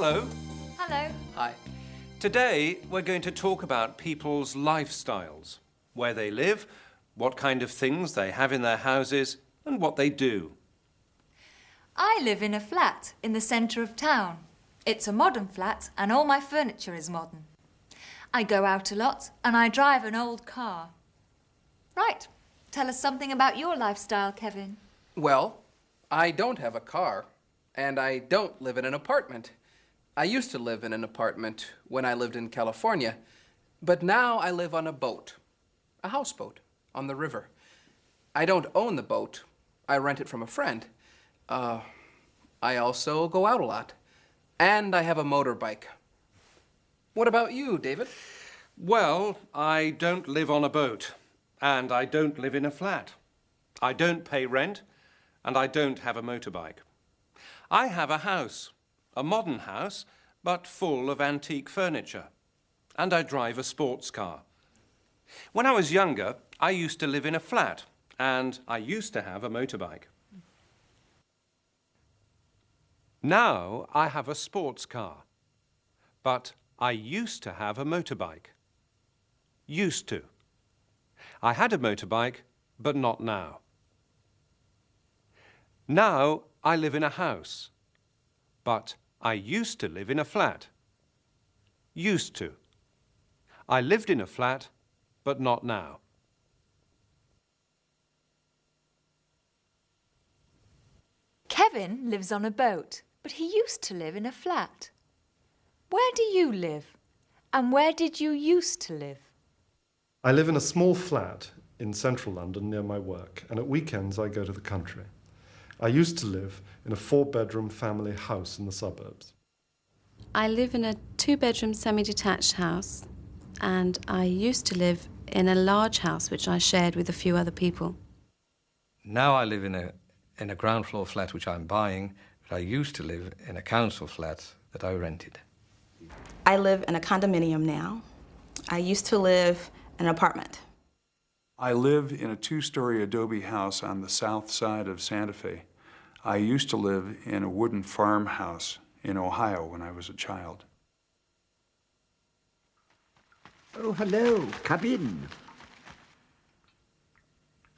Hello. Hello. Hi. Today we're going to talk about people's lifestyles, where they live, what kind of things they have in their houses, and what they do. I live in a flat in the centre of town. It's a modern flat and all my furniture is modern. I go out a lot and I drive an old car. Right. Tell us something about your lifestyle, Kevin. Well, I don't have a car, and I don't live in an apartment. I used to live in an apartment when I lived in California, but now I live on a boat, a houseboat, on the river. I don't own the boat. I rent it from a friend. I also go out a lot, and I have a motorbike. What about you, David? Well, I don't live on a boat, and I don't live in a flat. I don't pay rent, and I don't have a motorbike. I have a house, a modern house, but full of antique furniture, and I drive a sports car. When I was younger, I used to live in a flat, and I used to have a motorbike. Now I have a sports car, but I used to have a motorbike. Used to. I had a motorbike, but not now. Now I live in a house, but I used to live in a flat. Used to. I lived in a flat, but not now. Kevin lives on a boat, but he used to live in a flat. Where do you live? And where did you used to live? I live in a small flat in central London near my work, and at weekends I go to the country. I used to live in a 4-bedroom family house in the suburbs. I live in a 2-bedroom semi-detached house, and I used to live in a large house which I shared with a few other people. Now I live in a ground floor flat which I'm buying, but I used to live in a council flat that I rented. I live in a condominium now. I used to live in an apartment. I live in a 2-story adobe house on the south side of Santa Fe. I used to live in a wooden farmhouse in Ohio when I was a child. Oh, hello. Come in.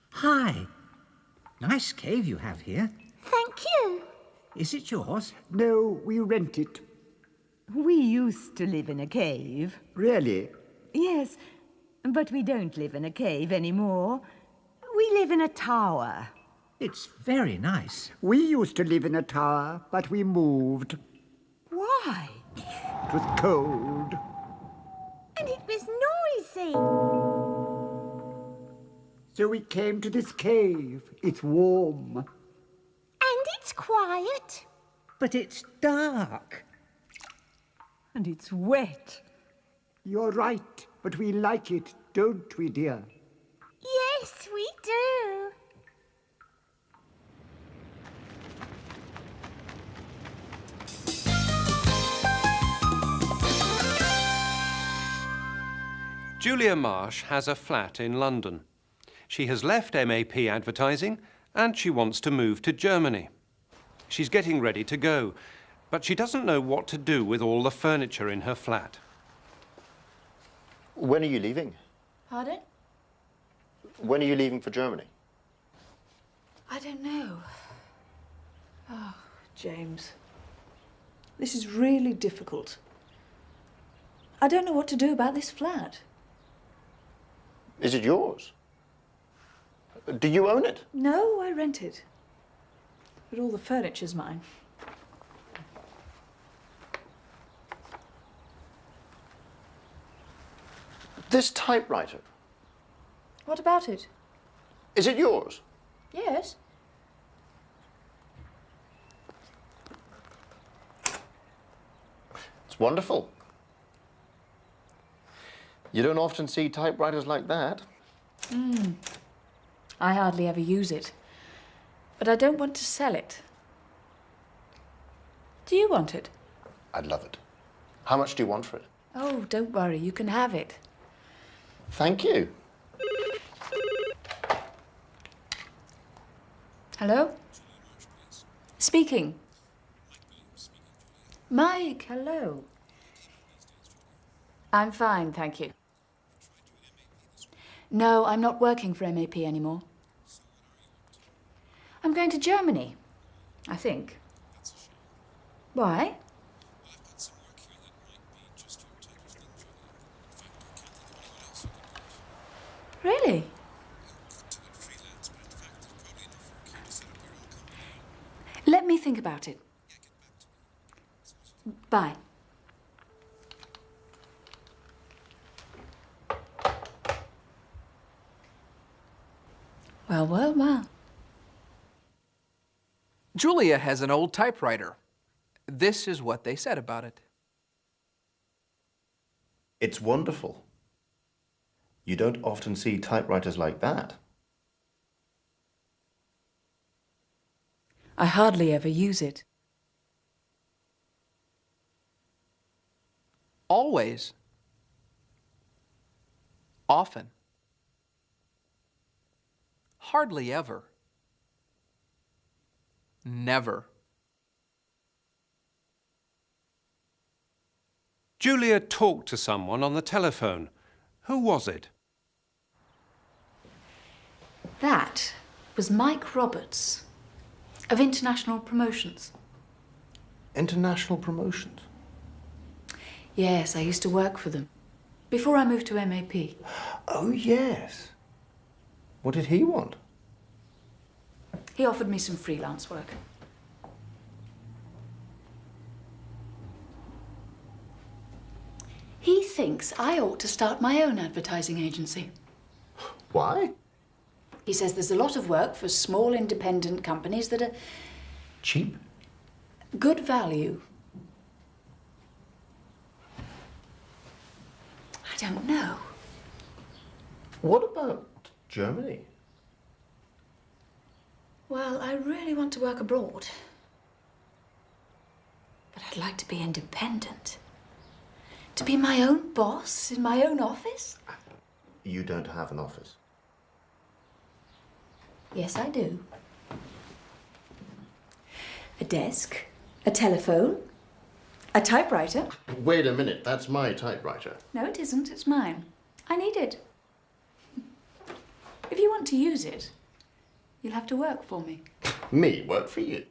Hi. Nice cave you have here. Thank you. Is it yours? No, we rent it. We used to live in a cave. Really? Yes, but we don't live in a cave anymore. We live in a tower. It's very nice. We used to live in a tower, but we moved. Why? It was cold. And it was noisy. So we came to this cave. It's warm. And it's quiet. But it's dark. And it's wet. You're right, but we like it, don't we, dear? Yes, we do. Julia Marsh has a flat in London. She has left MAP advertising and she wants to move to Germany. She's getting ready to go, but she doesn't know what to do with all the furniture in her flat. When are you leaving? Pardon? When are you leaving for Germany? I don't know. Oh, James. This is really difficult. I don't know what to do about this flat. Is it yours? Do you own it? No, I rent it. But all the furniture's mine. This typewriter, What about it? is it yours? Yes. It's wonderful. You don't often see typewriters like that. I hardly ever use it. But I don't want to sell it. Do you want it? I'd love it. How much do you want for it? Oh, don't worry. You can have it. Thank you. Hello? Speaking. Mike, hello. I'm fine, thank you. No, I'm not working for MAP anymore. I'm going to Germany, I think. Why? Really? Let me think about it. Bye. Well, well, well. Julia has an old typewriter. This is what they said about it. It's wonderful. You don't often see typewriters like that. I hardly ever use it. Always. Often. Hardly ever. Never. Julia talked to someone on the telephone. Who was it? That was Mike Roberts of International Promotions. International Promotions? Yes, I used to work for them before I moved to MAP. Oh, yes. What did he want? He offered me some freelance work. He thinks I ought to start my own advertising agency. Why? He says there's a lot of work for small independent companies that are Cheap? good value. I don't know. What about Germany? Well, I really want to work abroad. But I'd like to be independent. To be my own boss in my own office? You don't have an office. Yes, I do. A desk, a telephone, a typewriter. Wait a minute, that's my typewriter. No, it isn't. It's mine. I need it. If you want to use it, you'll have to work for me. Me work for you?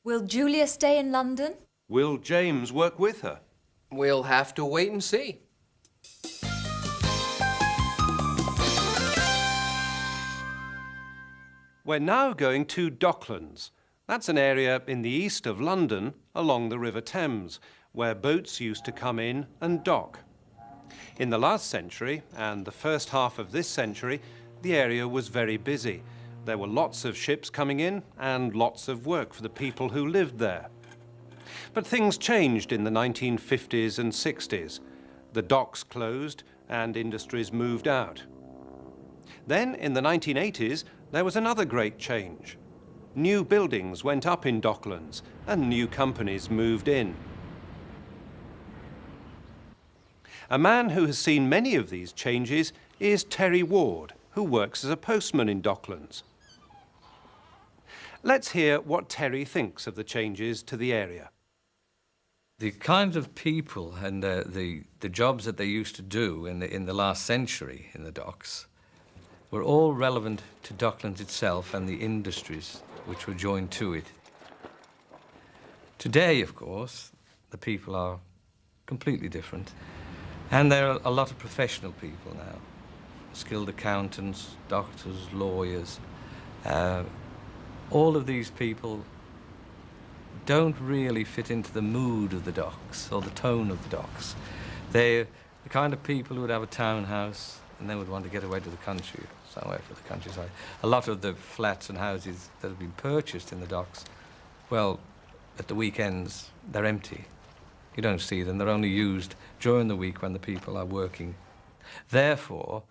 Will Julia stay in London? Will James work with her? We'll have to wait and see. We're now going to Docklands. That's an area in the east of London along the River Thames, where boats used to come in and dock. In the last century and the first half of this century, the area was very busy. There were lots of ships coming in and lots of work for the people who lived there. But things changed in the 1950s and 60s. The docks closed and industries moved out. Then, in the 1980s, there was another great change. New buildings went up in Docklands and new companies moved in. A man who has seen many of these changes is Terry Ward, who works as a postman in Docklands. Let's hear what Terry thinks of the changes to the area. The kinds of people and the jobs that they used to do in the last century in the docks were all relevant to Docklands itself and the industries which were joined to it. Today, of course, the people are completely different. And there are a lot of professional people now. Skilled accountants, doctors, lawyers. All of these people don't really fit into the mood of the docks or the tone of the docks. They're the kind of people who would have a townhouse and then would want to get away to the country, somewhere for the countryside. A lot of the flats and houses that have been purchased in the docks, well, at the weekends, they're empty. You don't see them. They're only used during the week when the people are working. Therefore,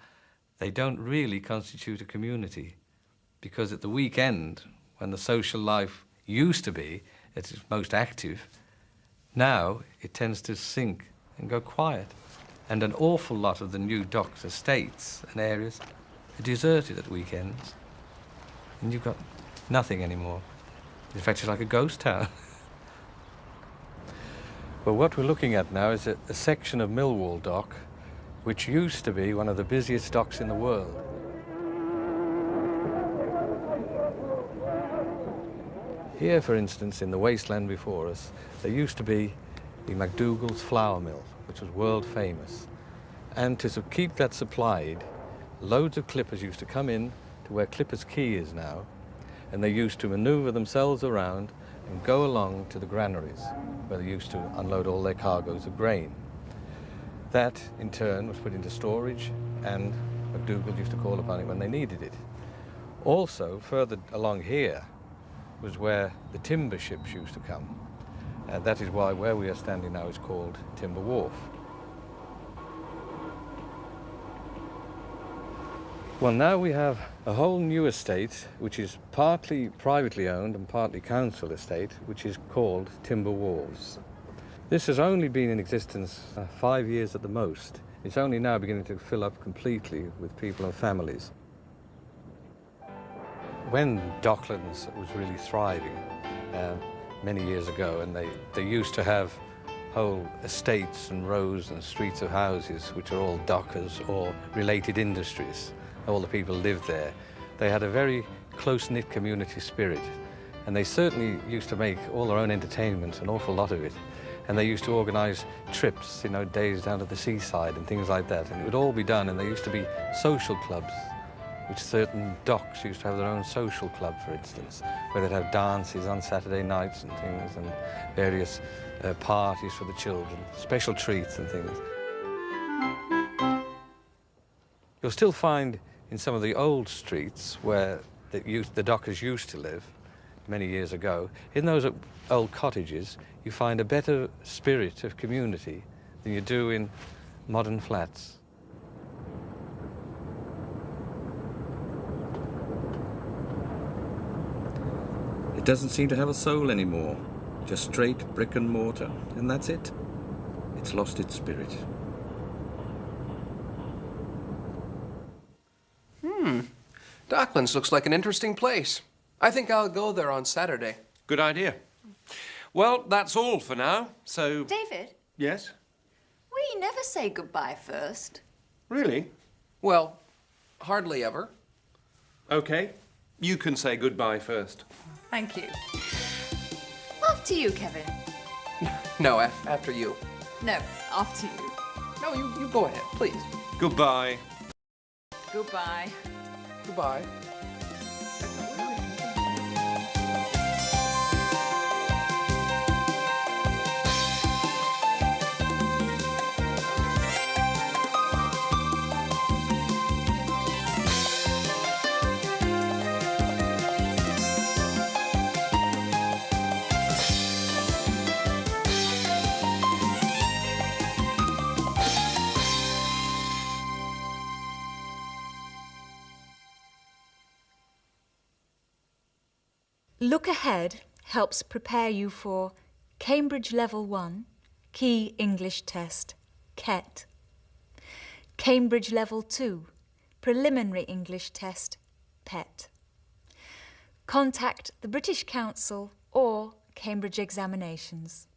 they don't really constitute a community, because at the weekend, when the social life used to be at its most active, now it tends to sink and go quiet. And an awful lot of the new docks estates and areas are deserted at weekends. and you've got nothing anymore. In fact, it's like a ghost town. But what we're looking at now is a section of Millwall Dock, which used to be one of the busiest docks in the world. Here, for instance, in the wasteland before us, there used to be the McDougall's flour mill, which was world famous. And to keep that supplied, loads of clippers used to come in to where Clippers Quay is now, and they used to maneuver themselves around and go along to the granaries, where they used to unload all their cargoes of grain. That, in turn, was put into storage, and McDougall used to call upon it when they needed it. Also, further along here was where the timber ships used to come. That is why where we are standing now is called Timber Wharf. Well, now we have a whole new estate, which is partly privately owned and partly council estate, which is called Timber Wharves. This has only been in existence 5 years at the most. It's only now beginning to fill up completely with people and families. When Docklands was really thriving many years ago, and they used to have whole estates and rows and streets of houses which are all dockers or related industries. All the people lived there. They had a very close-knit community spirit, and they certainly used to make all their own entertainment, an awful lot of it. And they used to organise trips, you know, days down to the seaside and things like that. And it would all be done, and there used to be social clubs, which certain docks used to have their own social club, for instance, where they'd have dances on Saturday nights and things, and various parties for the children, special treats and things. You'll still find in some of the old streets where the dockers used to live many years ago, in those old cottages, you find a better spirit of community than you do in modern flats. It doesn't seem to have a soul anymore, just straight brick and mortar, and that's it. It's lost its spirit. Docklands looks like an interesting place. I think I'll go there on Saturday. Good idea. Well, that's all for now, so... David, Yes? we never say goodbye first. Really? Well, hardly ever. Okay. You can say goodbye first. Thank you. After you, Kevin. No, after you. No, after you. No, you go ahead, please. Goodbye. Goodbye. Goodbye. Look Ahead helps prepare you for Cambridge Level 1, Key English Test, KET. Cambridge Level 2, Preliminary English Test, PET. Contact the British Council or Cambridge Examinations.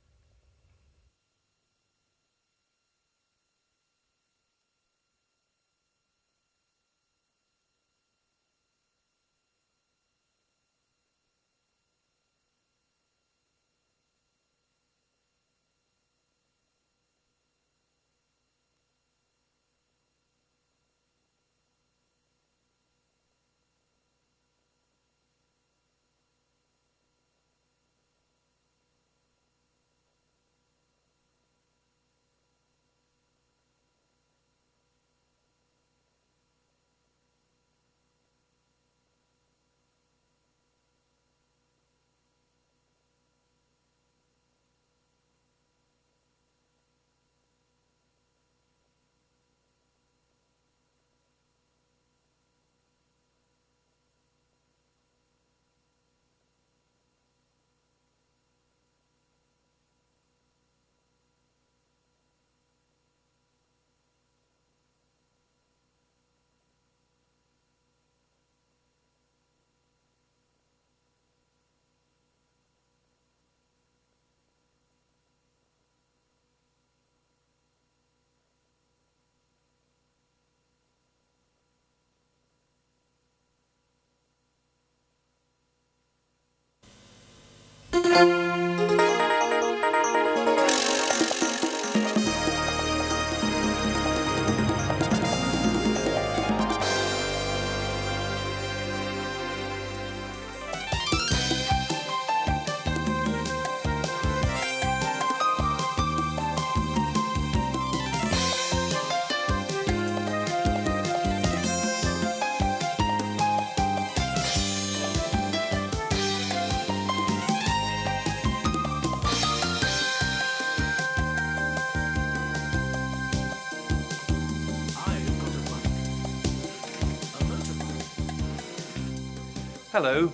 Hello.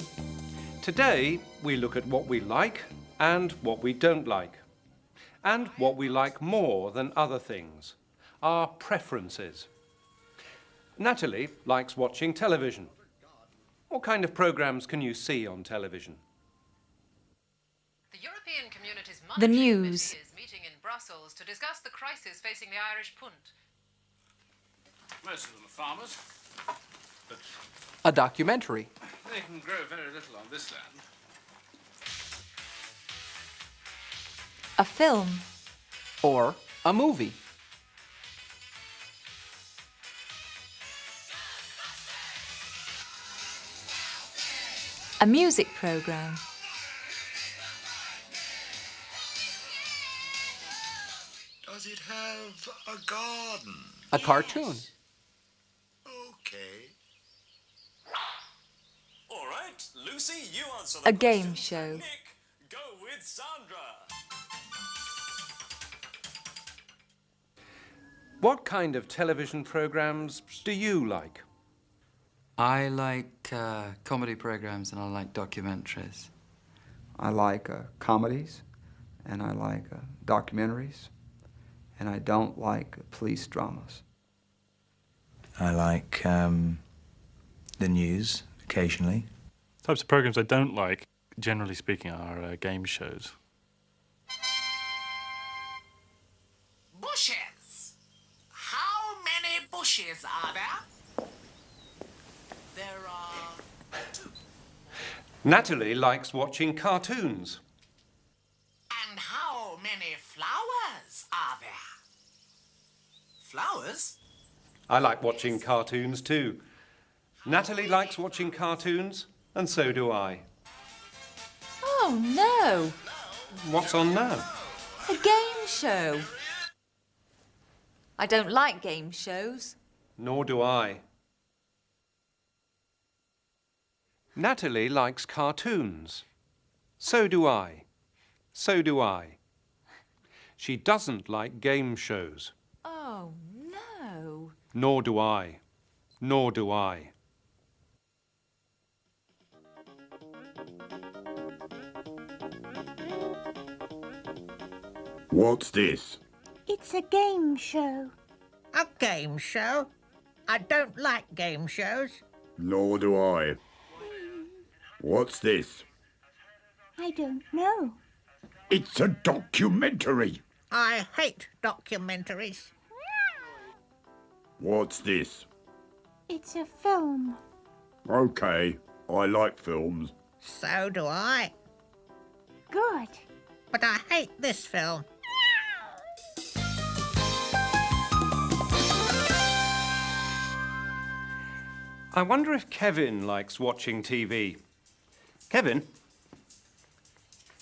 Today we look at what we like and what we don't like, and what we like more than other things, our preferences. Natalie likes watching television. What kind of programs can you see on television? The European Community's The Monetary news. Committee is meeting in Brussels to discuss the crisis facing the Irish punt. Most of them are farmers, but A documentary. they can grow very little on this land. A film. Or a movie. A music program. Does it have a garden? A cartoon. Okay. All right, Lucy, you answer A game show. Nick, go with Sandra. What kind of television programs do you like? I like comedy programs and I like documentaries. I like comedies, and I like documentaries, and I don't like police dramas. I like the news occasionally. Types of programs I don't like, generally speaking, are game shows. Bushes. How many bushes are there? There are 2. Natalie likes watching cartoons. And how many flowers are there? Flowers? I like watching cartoons too. Natalie likes watching cartoons, and so do I. Oh no! What's on now? A game show. I don't like game shows. Nor do I. Natalie likes cartoons. So do I. So do I. She doesn't like game shows. Oh no! Nor do I. Nor do I. What's this? It's a game show. A game show? I don't like game shows. Nor do I. What's this? I don't know. It's a documentary. I hate documentaries. What's this? It's a film. Okay, I like films. So do I. Good. But I hate this film. I wonder if Kevin likes watching TV. Kevin?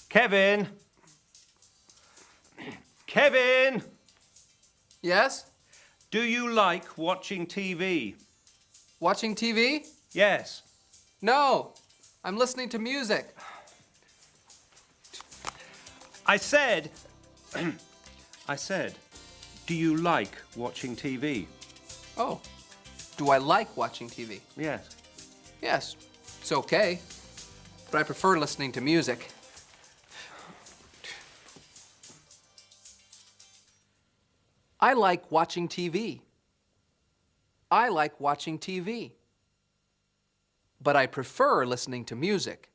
Kevin? Kevin! Yes? Do you like watching TV? Watching TV? Yes. No. I'm listening to music. I said, do you like watching TV? Oh. Do I like watching TV? Yes. Yes. It's okay. But I prefer listening to music. I like watching TV. I like watching TV. But I prefer listening to music.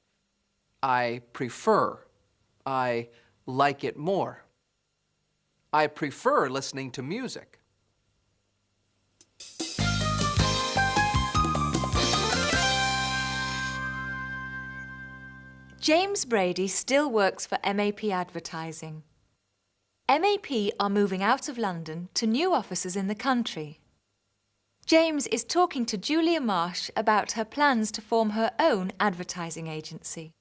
I prefer. I like it more. I prefer listening to music. James Brady still works for MAP Advertising. MAP are moving out of London to new offices in the country. James is talking to Julia Marsh about her plans to form her own advertising agency.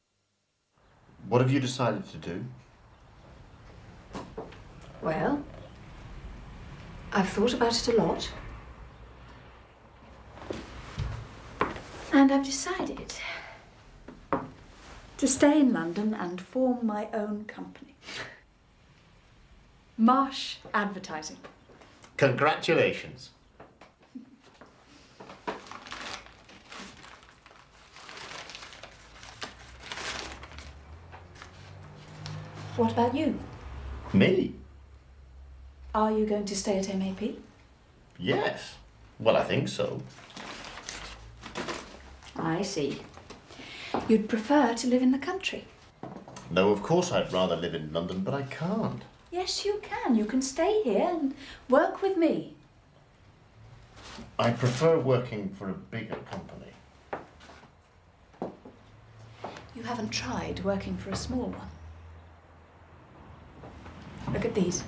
What have you decided to do? Well, I've thought about it a lot. And I've decided to stay in London and form my own company. Marsh Advertising. Congratulations. What about you? Me? Are you going to stay at MAP? Yes. Well, I think so. I see. You'd prefer to live in the country? No, of course I'd rather live in London, but I can't. Yes, you can. You can stay here and work with me. I prefer working for a bigger company. You haven't tried working for a small one. Look at these.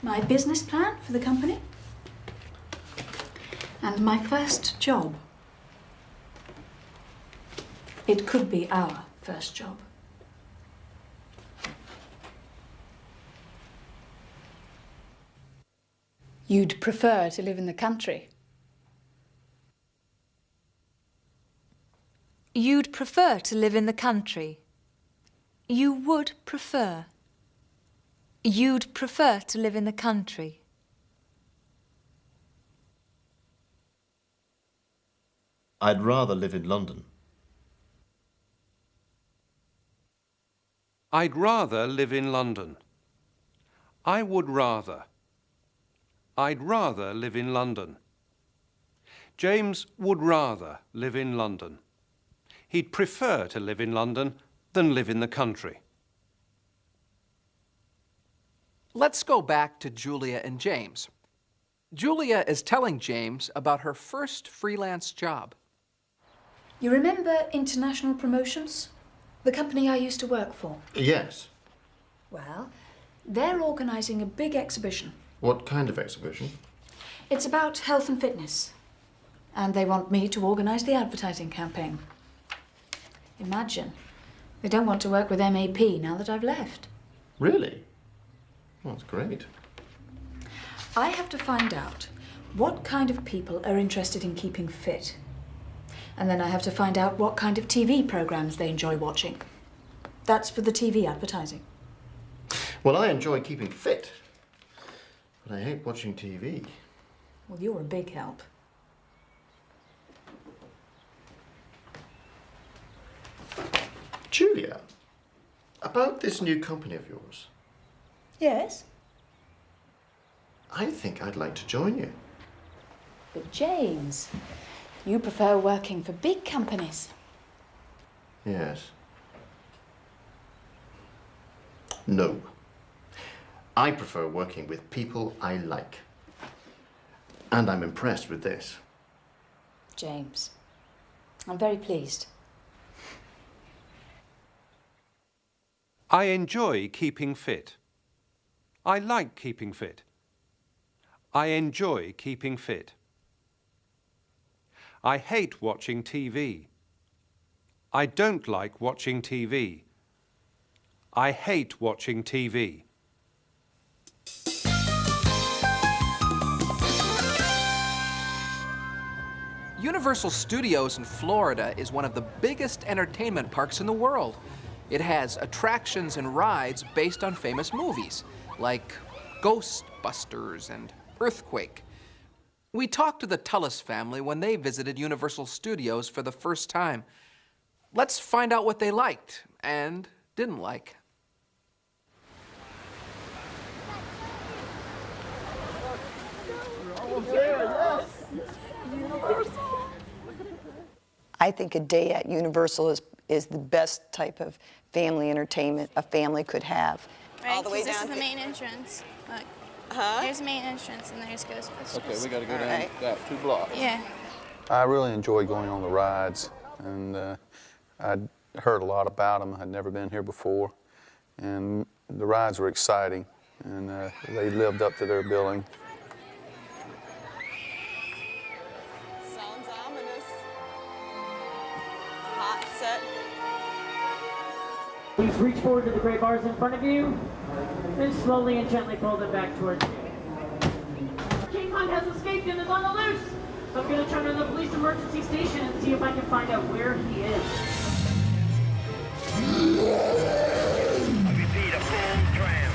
My business plan for the company. And my first job. It could be our first job. You'd prefer to live in the country? You'd prefer to live in the country. You would prefer. You'd prefer to live in the country. I'd rather live in London. I'd rather live in London. I would rather. I'd rather live in London. James would rather live in London. He'd prefer to live in London than live in the country. Let's go back to Julia and James. Julia is telling James about her first freelance job. You remember International Promotions? The company I used to work for? Yes. Well, they're organising a big exhibition. What kind of exhibition? It's about health and fitness. And they want me to organise the advertising campaign. Imagine, they don't want to work with MAP now that I've left. Really? Well, that's great. I have to find out what kind of people are interested in keeping fit. And then I have to find out what kind of TV programmes they enjoy watching. That's for the TV advertising. Well, I enjoy keeping fit, but I hate watching TV. Well, you're a big help. Julia, about this new company of yours, Yes? I think I'd like to join you. But James, you prefer working for big companies. Yes. No. I prefer working with people I like. And I'm impressed with this. James, I'm very pleased. I enjoy keeping fit. I like keeping fit. I enjoy keeping fit. I hate watching TV. I don't like watching TV. I hate watching TV. Universal Studios in Florida is one of the biggest entertainment parks in the world. It has attractions and rides based on famous movies, like Ghostbusters and Earthquake. We talked to the Tullis family when they visited Universal Studios for the first time. Let's find out what they liked and didn't like. I think a day at Universal is the best type of family entertainment a family could have. Right, all the way down. This is the main entrance. Look, there's the main entrance, and there's Ghostbusters. Okay, we got to go down that 2 blocks. Yeah. I really enjoy going on the rides, and I'd heard a lot about them. I'd never been here before, and the rides were exciting, and they lived up to their billing. Sounds ominous. Hot set. Please reach forward to the gray bars in front of you, and slowly and gently pull them back towards you. King Kong has escaped and is on the loose. I'm going to turn on the police emergency station and see if I can find out where he is. I repeat, a full tram.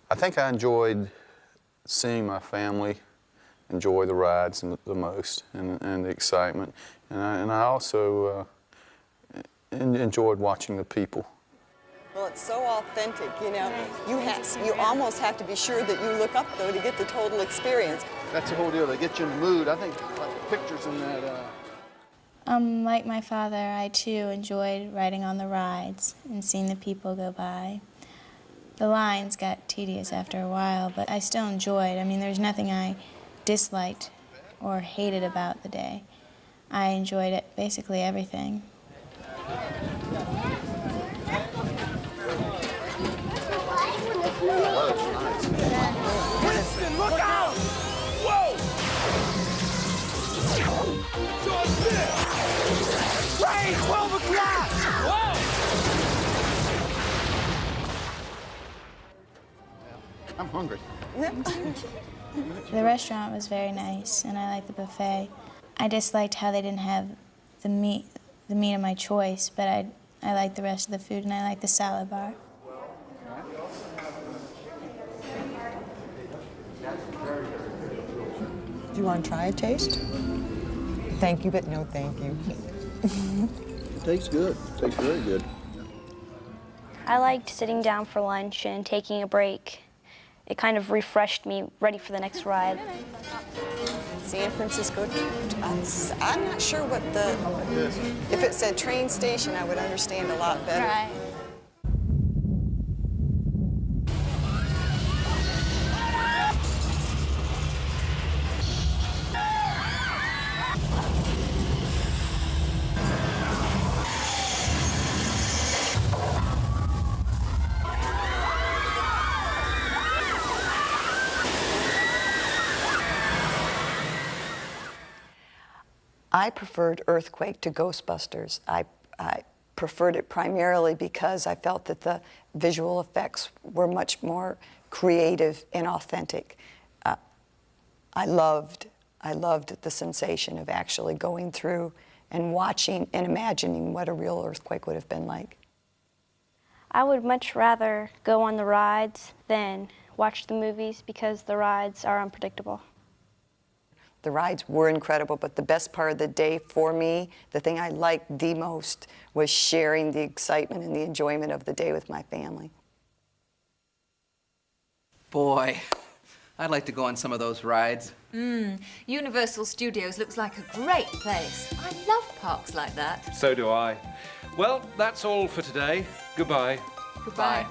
I think I enjoyed seeing my family enjoy the rides the most, and the excitement, and I also enjoyed watching the people. Well, it's so authentic, you know. You almost have to be sure that you look up, though, to get the total experience. That's the whole deal. They get you in the mood. I think like the pictures in that. Like my father, I too enjoyed riding on the rides and seeing the people go by. The lines got tedious after a while, but I still enjoyed. I mean, there's nothing I disliked or hated about the day. I enjoyed it, basically everything. Winston, look out! Whoa! Ray, 12 o'clock! Whoa! I'm hungry. The restaurant was very nice, and I liked the buffet. I disliked how they didn't have the meat of my choice, but I liked the rest of the food, and I liked the salad bar. Do you want to try a taste? Thank you, but no thank you. It tastes good. It tastes very good. I liked sitting down for lunch and taking a break. It kind of refreshed me, ready for the next ride. San Francisco, I'm not sure what if it said train station, I would understand a lot better. Right. I preferred Earthquake to Ghostbusters. I preferred it primarily because I felt that the visual effects were much more creative and authentic. I loved the sensation of actually going through and watching and imagining what a real earthquake would have been like. I would much rather go on the rides than watch the movies because the rides are unpredictable. The rides were incredible, but the best part of the day for me, the thing I liked the most, was sharing the excitement and the enjoyment of the day with my family. Boy, I'd like to go on some of those rides. Universal Studios looks like a great place. I love parks like that. So do I. Well, that's all for today. Goodbye. Goodbye.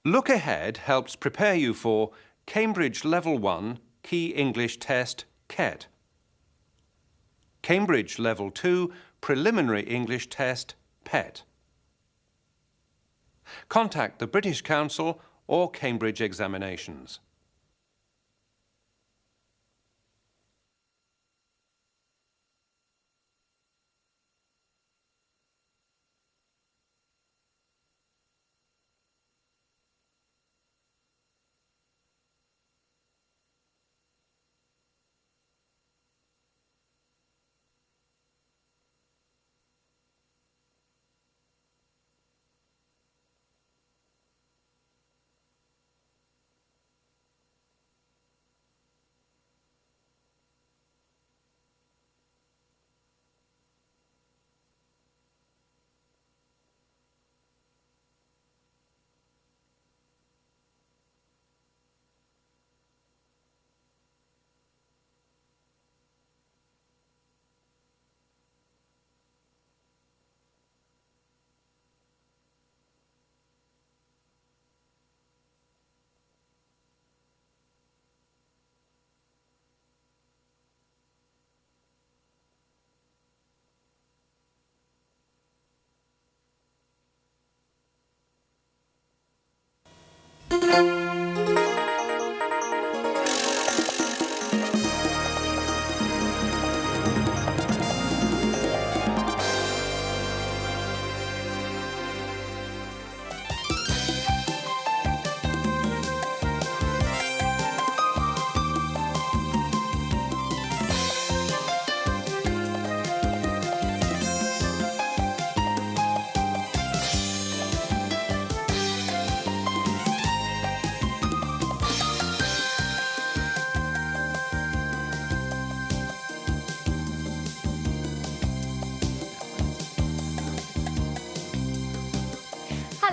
Look Ahead helps prepare you for Cambridge Level 1 Key English Test, KET. Cambridge Level 2 Preliminary English Test, PET. Contact the British Council or Cambridge Examinations.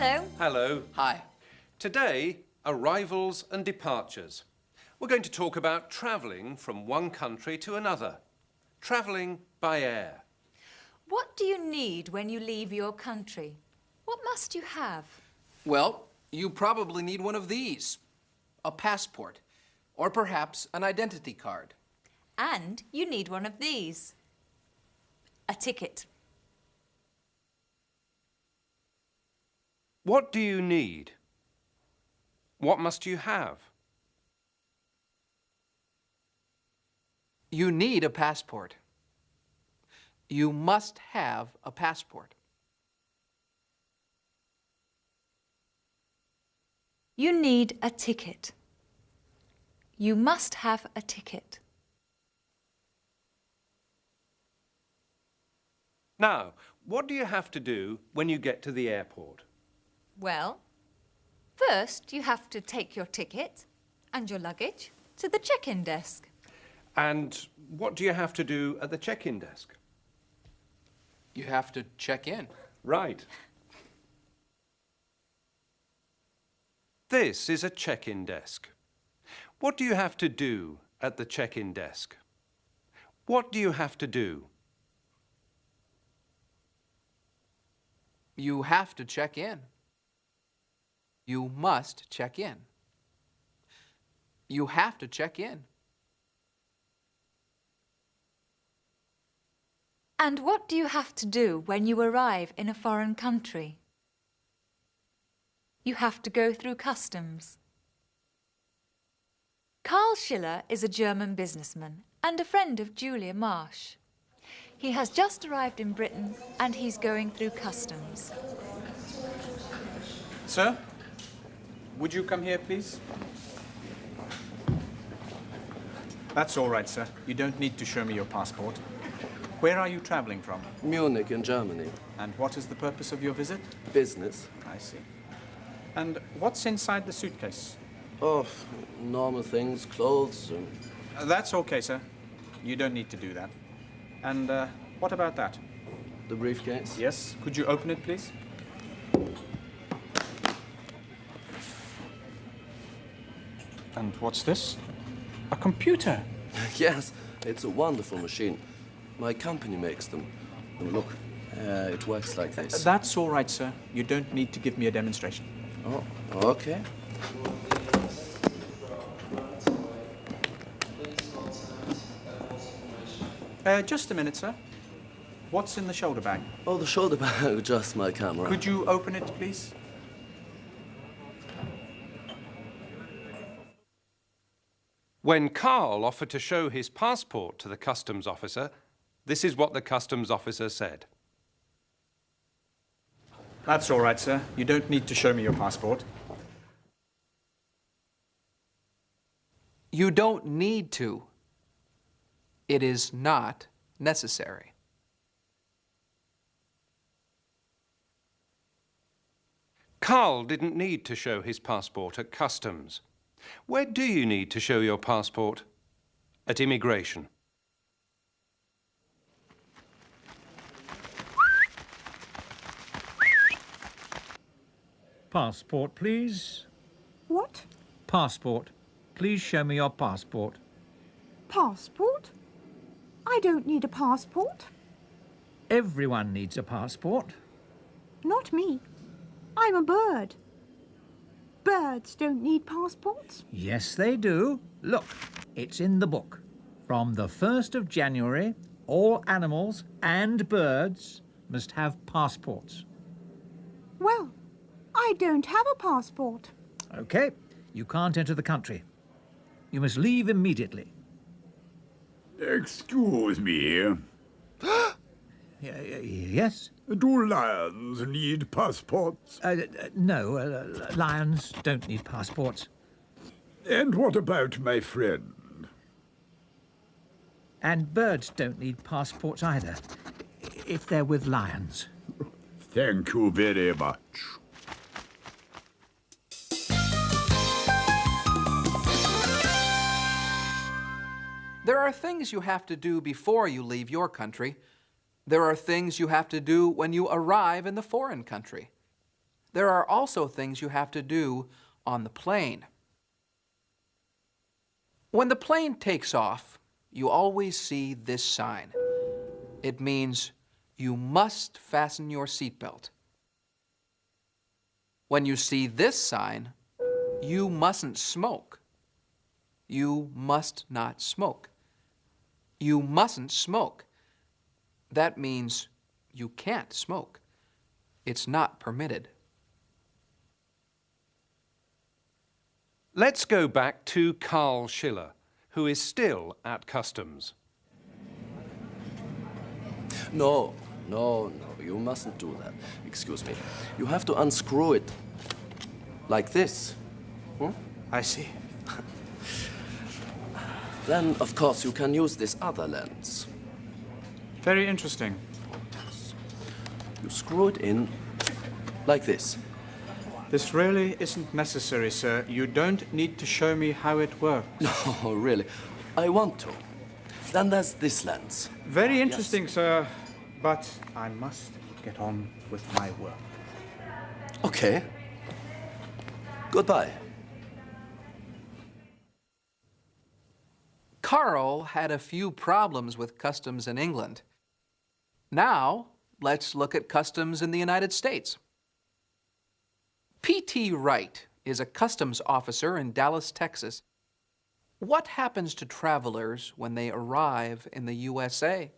Hello. Hello. Hi. Today, arrivals and departures. We're going to talk about travelling from one country to another. Travelling by air. What do you need when you leave your country? What must you have? Well, you probably need one of these. A passport. Or perhaps an identity card. And you need one of these. A ticket. What do you need? What must you have? You need a passport. You must have a passport. You need a ticket. You must have a ticket. Now, what do you have to do when you get to the airport? Well, first you have to take your ticket and your luggage to the check-in desk. And what do you have to do at the check-in desk? You have to check in. Right. This is a check-in desk. What do you have to do at the check-in desk? What do you have to do? You have to check in. You must check in. You have to check in. And what do you have to do when you arrive in a foreign country? You have to go through customs. Carl Schiller is a German businessman and a friend of Julia Marsh. He has just arrived in Britain and he's going through customs. Sir, would you come here, please? That's all right, sir. You don't need to show me your passport. Where are you traveling from? Munich in Germany. And what is the purpose of your visit? Business. I see. And what's inside the suitcase? Oh, normal things, clothes. That's okay, sir. You don't need to do that. And what about that? The briefcase? Yes. Could you open it, please? And what's this? A computer. Yes, it's a wonderful machine. My company makes them. And look, it works like this. That's all right, sir. You don't need to give me a demonstration. Oh, okay. Just a minute, sir. What's in the shoulder bag? Oh, the shoulder bag, just my camera. Could you open it, please? When Carl offered to show his passport to the customs officer, this is what the customs officer said. That's all right, sir. You don't need to show me your passport. You don't need to. It is not necessary. Carl didn't need to show his passport at customs. Where do you need to show your passport? At immigration. Passport, please. What? Passport. Please show me your passport. Passport? I don't need a passport. Everyone needs a passport. Not me. I'm a bird. Birds don't need passports. Yes, they do. Look, it's in the book. From the 1st of January, all animals and birds must have passports. Well, I don't have a passport. OK, you can't enter the country. You must leave immediately. Excuse me. Yes? Do lions need passports? No, lions don't need passports. And what about my friend? And birds don't need passports either, if they're with lions. Thank you very much. There are things you have to do before you leave your country. There are things you have to do when you arrive in the foreign country. there are also things you have to do on the plane. When the plane takes off, you always see this sign. It means you must fasten your seatbelt. When you see this sign, you mustn't smoke. You must not smoke. You mustn't smoke. That means you can't smoke. It's not permitted. Let's go back to Carl Schiller, who is still at customs. No, you mustn't do that. Excuse me. You have to unscrew it like this. I see. Then, of course, you can use this other lens. Very interesting. You screw it in like this. This really isn't necessary, sir. You don't need to show me how it works. No, really. I want to. Then there's this lens. Very interesting, sir. But I must get on with my work. Okay. Goodbye. Carl had a few problems with customs in England. Now, let's look at customs in the United States. P.T. Wright is a customs officer in Dallas, Texas. What happens to travelers when they arrive in the USA?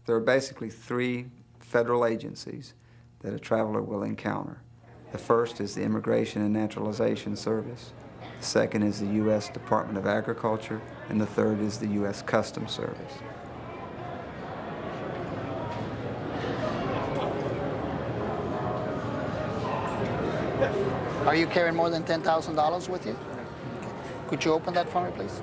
There are basically 3 federal agencies that a traveler will encounter. The first is the Immigration and Naturalization Service. The second is the U.S. Department of Agriculture, and the third is the U.S. Customs Service. Are you carrying more than $10,000 with you? Could you open that for me, please?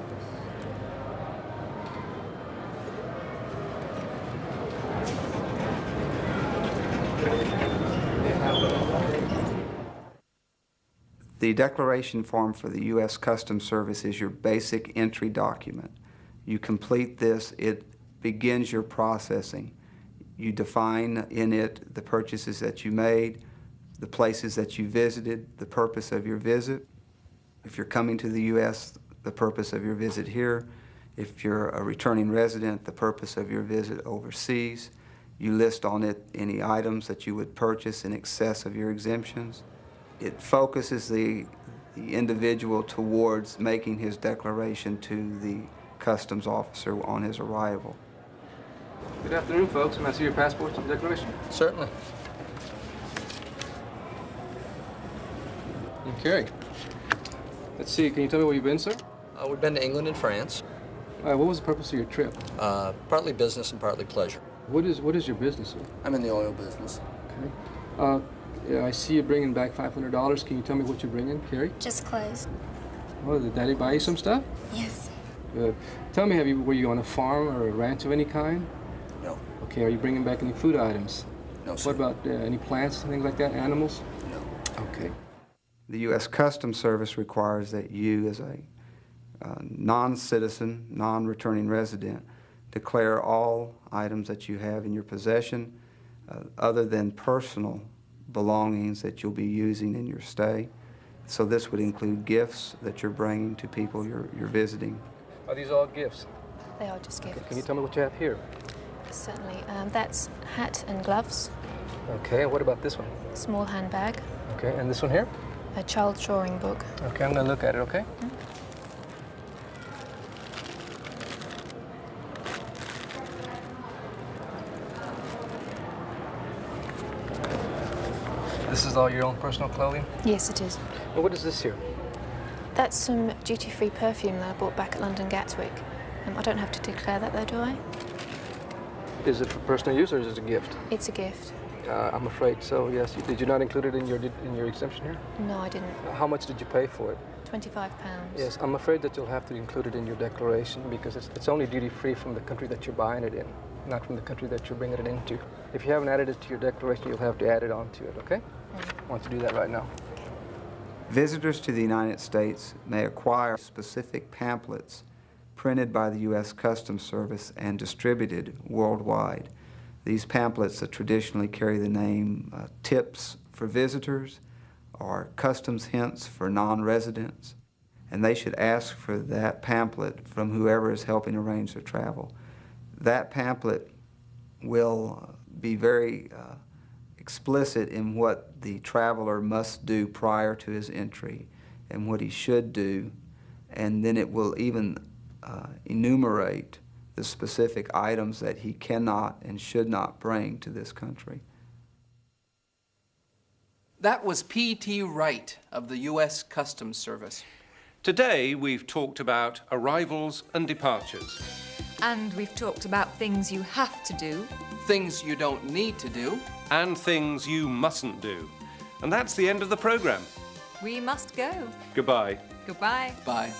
The declaration form for the U.S. Customs Service is your basic entry document. You complete this, it begins your processing. You define in it the purchases that you made, the places that you visited, the purpose of your visit. If you're coming to the U.S., the purpose of your visit here. If you're a returning resident, the purpose of your visit overseas. You list on it any items that you would purchase in excess of your exemptions. It focuses the individual towards making his declaration to the customs officer on his arrival. Good afternoon, folks. May I see your passports and declaration? Certainly. Okay. Let's see. Can you tell me where you've been, sir? We've been to England and France. What was the purpose of your trip? Partly business and partly pleasure. What is your business, sir? I'm in the oil business. Okay. Yeah, I see you bringing back $500. Can you tell me what you're bringing, Carrie? Just clothes. Oh, did Daddy buy you some stuff? Yes. Good. Tell me, were you on a farm or a ranch of any kind? No. Okay, are you bringing back any food items? No, sir. What about any plants, things like that, animals? No. Okay. The U.S. Customs Service requires that you, as a non-citizen, non-returning resident, declare all items that you have in your possession other than personal belongings that you'll be using in your stay. So this would include gifts that you're bringing to people you're visiting. Are these all gifts? They are just gifts. Okay. Can you tell me what you have here? Certainly. That's hat and gloves. Okay, and what about this one? Small handbag. Okay, and this one here? A child's drawing book. Okay, I'm going to look at it, okay? This is all your own personal clothing? Yes, it is. And what is this here? That's some duty-free perfume that I bought back at London Gatwick. I don't have to declare that, though, do I? Is it for personal use or is it a gift? It's a gift. I'm afraid so, yes. Did you not include it in your exemption here? No, I didn't. How much did you pay for it? £25. Yes, I'm afraid that you'll have to include it in your declaration because it's only duty-free from the country that you're buying it in, not from the country that you're bringing it into. If you haven't added it to your declaration, you'll have to add it onto it, okay? I want you to do that right now. Visitors to the United States may acquire specific pamphlets printed by the U.S. Customs Service and distributed worldwide. These pamphlets traditionally carry the name Tips for visitors or customs hints for non-residents. And they should ask for that pamphlet from whoever is helping arrange their travel. That pamphlet will be very explicit in what the traveler must do prior to his entry and what he should do, and then it will even enumerate the specific items that he cannot and should not bring to this country. That was P.T. Wright of the U.S. Customs Service. Today we've talked about arrivals and departures. And we've talked about things you have to do. Things you don't need to do. And things you mustn't do. And that's the end of the programme. We must go. Goodbye. Goodbye. Bye.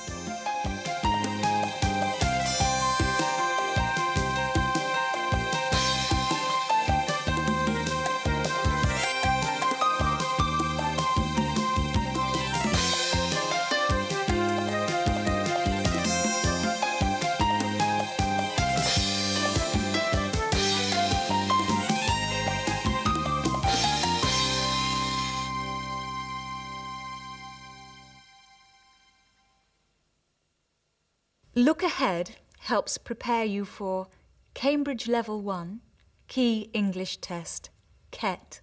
Look Ahead helps prepare you for Cambridge Level 1, Key English Test, KET.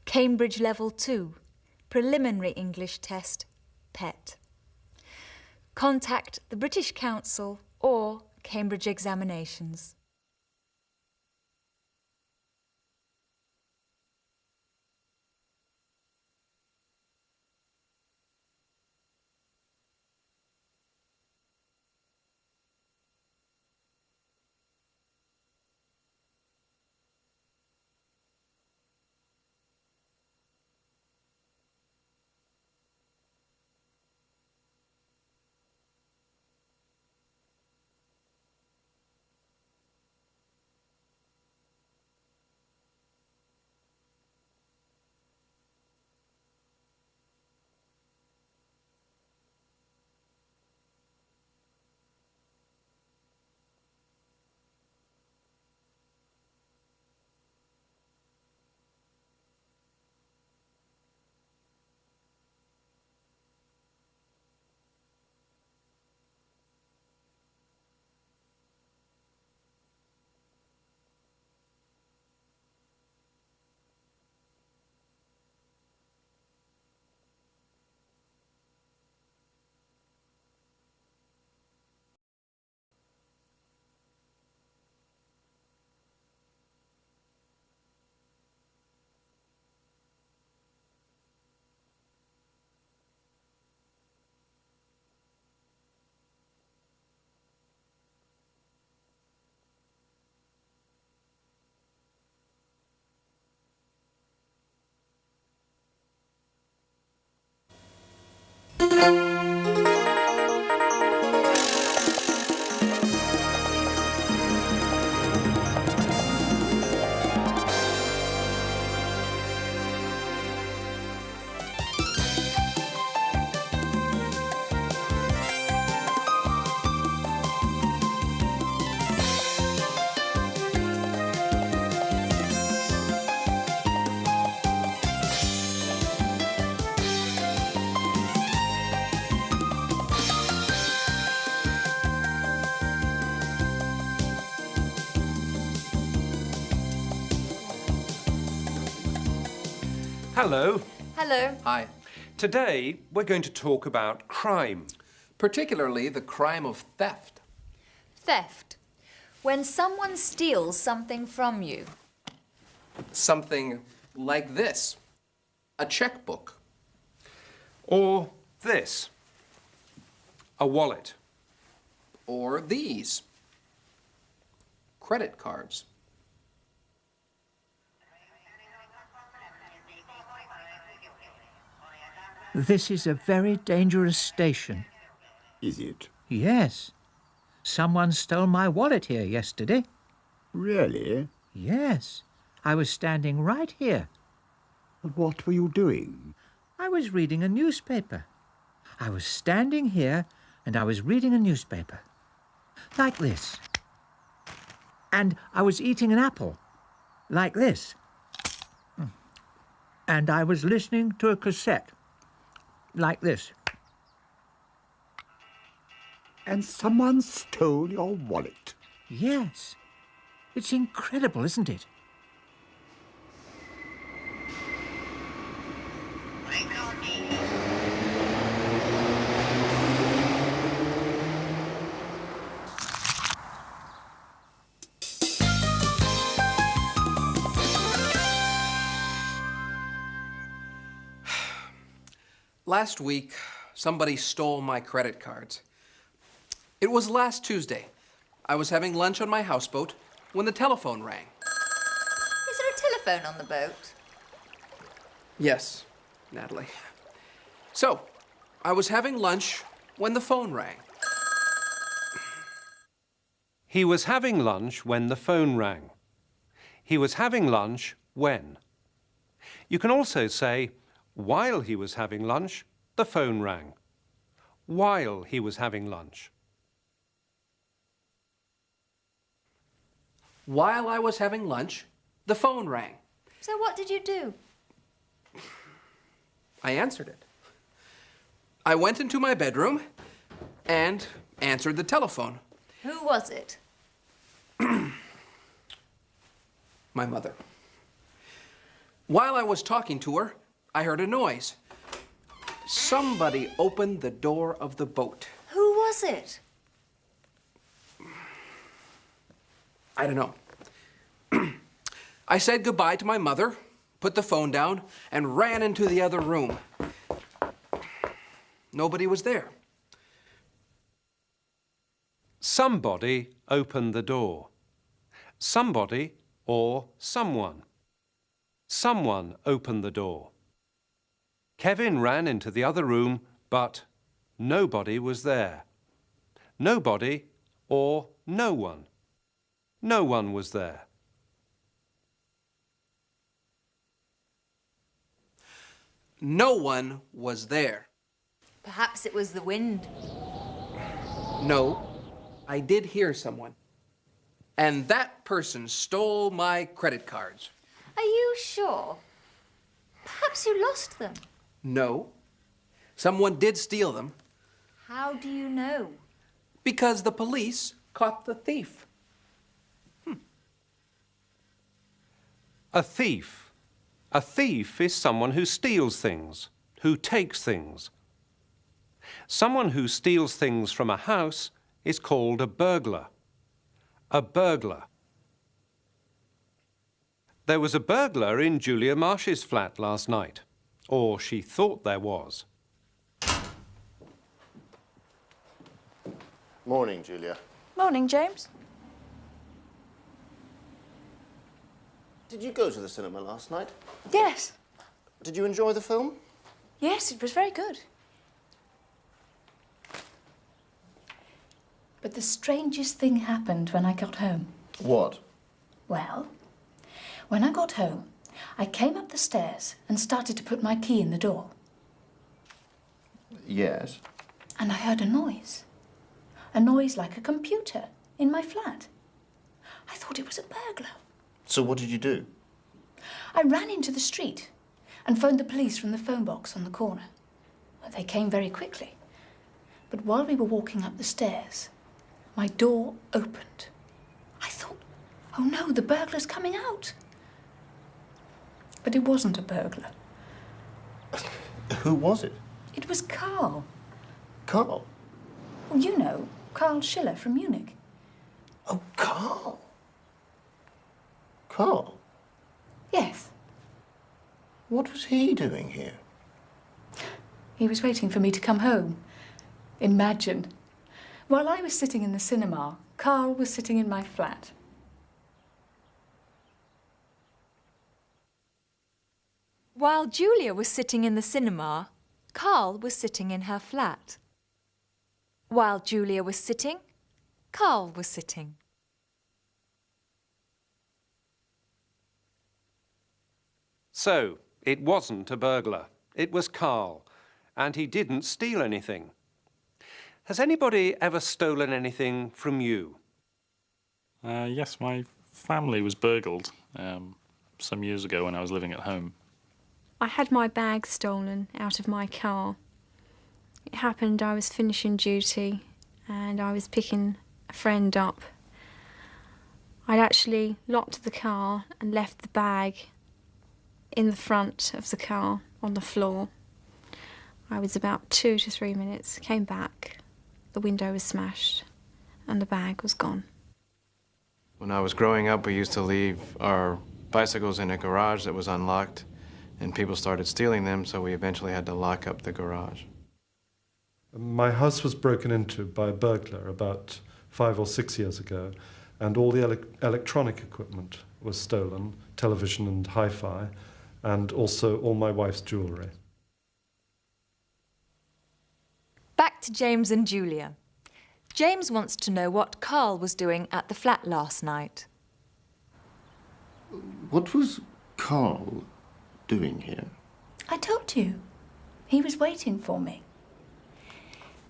Cambridge Level 2, Preliminary English Test, PET. Contact the British Council or Cambridge Examinations. Hello. Hello. Hi. Today we're going to talk about crime. Particularly the crime of theft. Theft. When someone steals something from you. Something like this. A checkbook. Or this. A wallet. Or these. Credit cards. This is a very dangerous station. Is it? Yes. Someone stole my wallet here yesterday. Really? Yes. I was standing right here. What were you doing? I was reading a newspaper. I was standing here and I was reading a newspaper. Like this. And I was eating an apple. Like this. and I was listening to a cassette, like this. And someone stole your wallet? Yes. It's incredible, isn't it? Last week, somebody stole my credit cards. It was last Tuesday. I was having lunch on my houseboat when the telephone rang. Is there a telephone on the boat? Yes, Natalie. So, I was having lunch when the phone rang. He was having lunch when the phone rang. He was having lunch when. You can also say, while he was having lunch, the phone rang. While he was having lunch. While I was having lunch, the phone rang. So what did you do? I answered it. I went into my bedroom and answered the telephone. Who was it? My mother. While I was talking to her, I heard a noise. Somebody opened the door of the boat. Who was it? I don't know. I said goodbye to my mother, put the phone down, and ran into the other room. Nobody was there. Somebody opened the door. Somebody or someone. Someone opened the door. Kevin ran into the other room, but nobody was there. Nobody or no one. No one was there. No one was there. Perhaps it was the wind. No, I did hear someone. And that person stole my credit cards. Are you sure? Perhaps you lost them. No, someone did steal them. How do you know? Because the police caught the thief. A thief. A thief is someone who steals things, who takes things. Someone who steals things from a house is called a burglar. A burglar. There was a burglar in Julia Marsh's flat last night. Or she thought there was. Morning, Julia. Morning, James. Did you go to the cinema last night? Yes. Did you enjoy the film? Yes, it was very good. But the strangest thing happened when I got home. What? Well, when I got home, I came up the stairs and started to put my key in the door. Yes. And I heard a noise. A noise like a computer in my flat. I thought it was a burglar. So what did you do? I ran into the street and phoned the police from the phone box on the corner. Well, they came very quickly. But while we were walking up the stairs, my door opened. I thought, oh no, the burglar's coming out. But it wasn't a burglar. Who was it? It was Carl. Carl? Well, you know, Carl Schiller from Munich. Oh, Carl. Carl? Yes. What was he doing here? He was waiting for me to come home. Imagine. While I was sitting in the cinema, Carl was sitting in my flat. While Julia was sitting in the cinema, Carl was sitting in her flat. While Julia was sitting, Carl was sitting. So, it wasn't a burglar. It was Carl. And he didn't steal anything. Has anybody ever stolen anything from you? Yes, my family was burgled some years ago when I was living at home. I had my bag stolen out of my car. It happened, I was finishing duty and I was picking a friend up. I'd actually locked the car and left the bag in the front of the car on the floor. I was about 2 to 3 minutes, came back, the window was smashed and the bag was gone. When I was growing up, we used to leave our bicycles in a garage that was unlocked, and people started stealing them, so we eventually had to lock up the garage. My house was broken into by a burglar about 5 or 6 years ago, and all the electronic equipment was stolen, television and hi-fi, and also all my wife's jewellery. Back to James and Julia. James wants to know what Carl was doing at the flat last night. What was Carl doing here? I told you. He was waiting for me.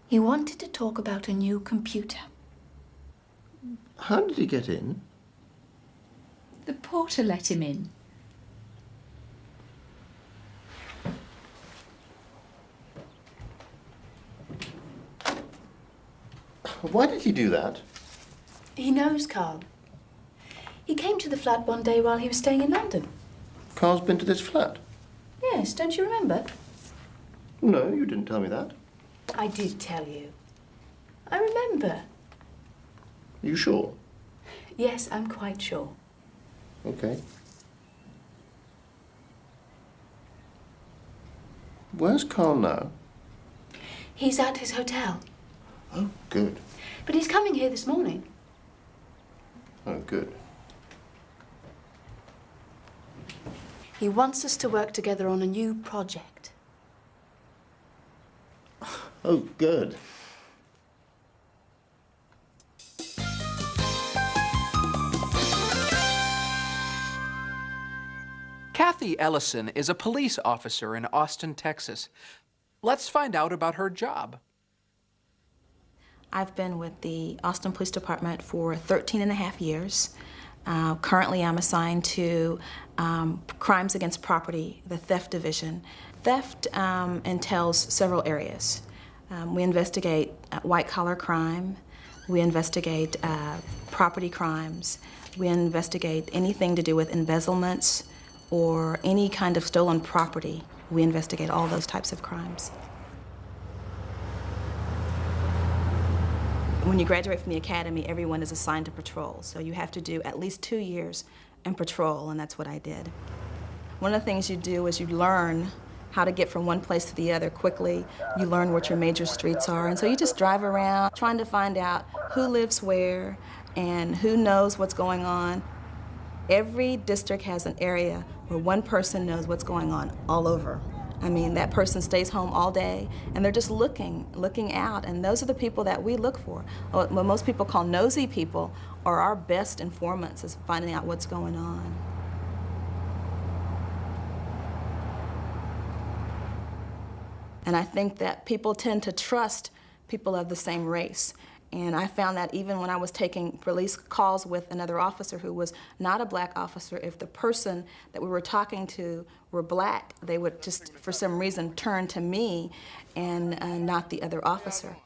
He wanted to talk about a new computer. How did he get in? The porter let him in. Why did he do that? He knows Carl. He came to the flat one day while he was staying in London. Carl's been to this flat? Yes, don't you remember? No, you didn't tell me that. I did tell you. I remember. Are you sure? Yes, I'm quite sure. Okay. Where's Carl now? He's at his hotel. Oh, good. But he's coming here this morning. Oh, good. He wants us to work together on a new project. Oh, good. Kathy Ellison is a police officer in Austin, Texas. Let's find out about her job. I've been with the Austin Police Department for 13 and a half years. Currently, I'm assigned to Crimes Against Property, the Theft Division. Theft entails several areas. We investigate white-collar crime. We investigate property crimes. We investigate anything to do with embezzlements or any kind of stolen property. We investigate all those types of crimes. When you graduate from the academy, everyone is assigned to patrol. So you have to do at least 2 years in patrol, and that's what I did. One of the things you do is you learn how to get from one place to the other quickly. You learn what your major streets are, and so you just drive around trying to find out who lives where and who knows what's going on. Every district has an area where one person knows what's going on all over. I mean, that person stays home all day, and they're just looking out, and those are the people that we look for. What most people call nosy people are our best informants, is finding out what's going on. And I think that people tend to trust people of the same race. And I found that even when I was taking police calls with another officer who was not a black officer, if the person that we were talking to were black, they would just, for some reason, turn to me and not the other officer.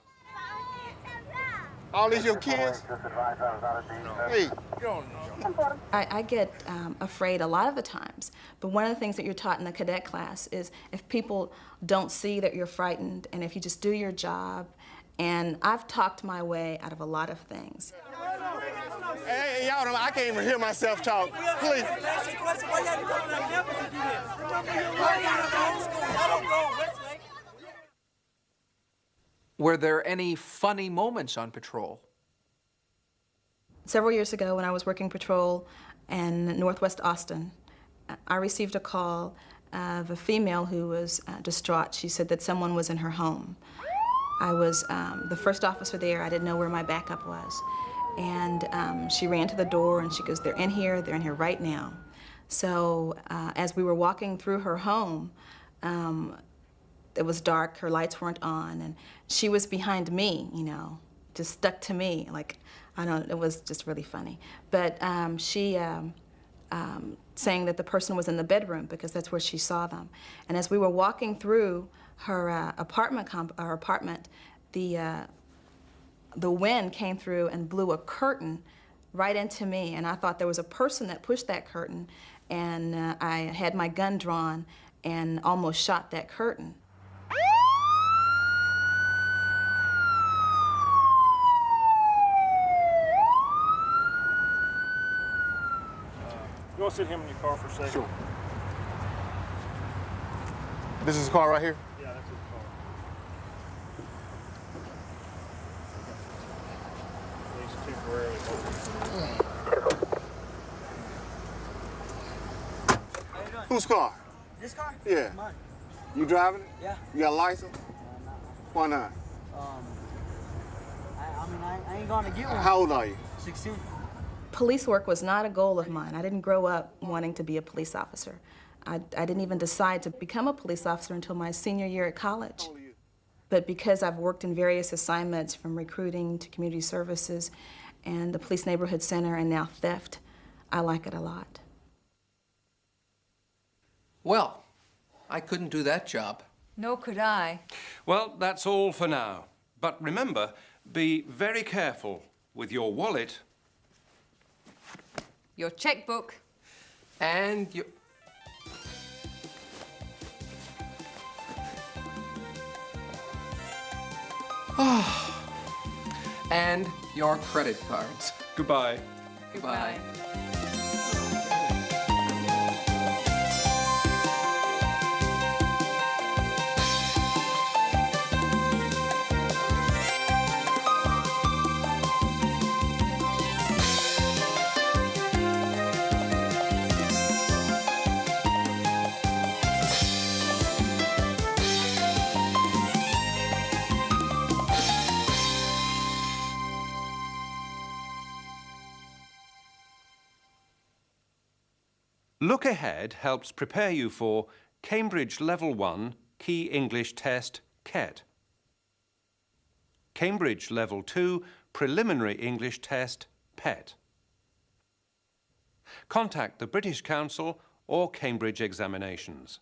All these your kids? Hey. I get afraid a lot of the times, but one of the things that you're taught in the cadet class is if people don't see that you're frightened and if you just do your job. And I've talked my way out of a lot of things. Hey, y'all, I can't even hear myself talk. Please. Were there any funny moments on patrol? Several years ago when I was working patrol in Northwest Austin, I received a call of a female who was distraught. She said that someone was in her home. I was the first officer there. I didn't know where my backup was. And she ran to the door and she goes, they're in here right now. So as we were walking through her home, it was dark, her lights weren't on, and she was behind me, you know, just stuck to me. Like, I don't, it was just really funny. But she saying that the person was in the bedroom because that's where she saw them. And as we were walking through her apartment, the wind came through and blew a curtain right into me, and I thought there was a person that pushed that curtain, and I had my gun drawn and almost shot that curtain. You want to sit him in your car for a second? Sure. This is the car right here? Yeah, that's his car. At least temporarily. Whose car? This car? Yeah. Mine. You driving it? Yeah. You got a license? Why not? I ain't gonna get one. How old are you? 16. Police work was not a goal of mine. I didn't grow up wanting to be a police officer. I didn't even decide to become a police officer until my senior year at college. But because I've worked in various assignments from recruiting to community services and the police neighborhood center and now theft, I like it a lot. Well, I couldn't do that job. Nor could I. Well, that's all for now. But remember, be very careful with your wallet. Your checkbook. And your... and your credit cards. Goodbye. Goodbye. Look Ahead helps prepare you for Cambridge Level 1 Key English Test, KET. Cambridge Level 2 Preliminary English Test, PET. Contact the British Council or Cambridge Examinations.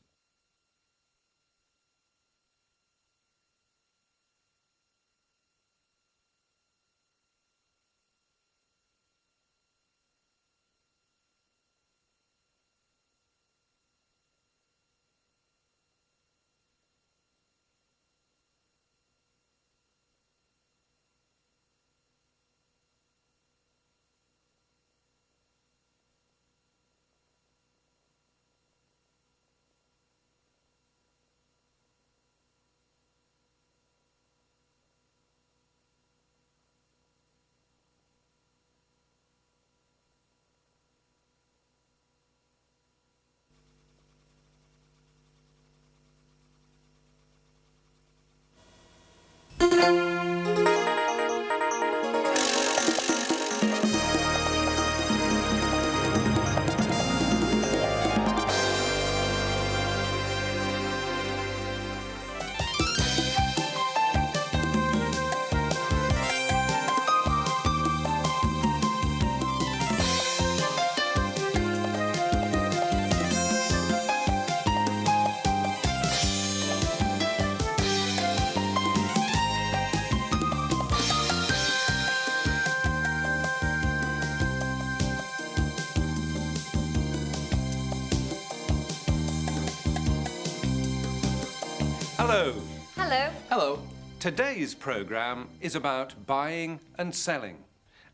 Hello. Hello. Hello. Today's programme is about buying and selling,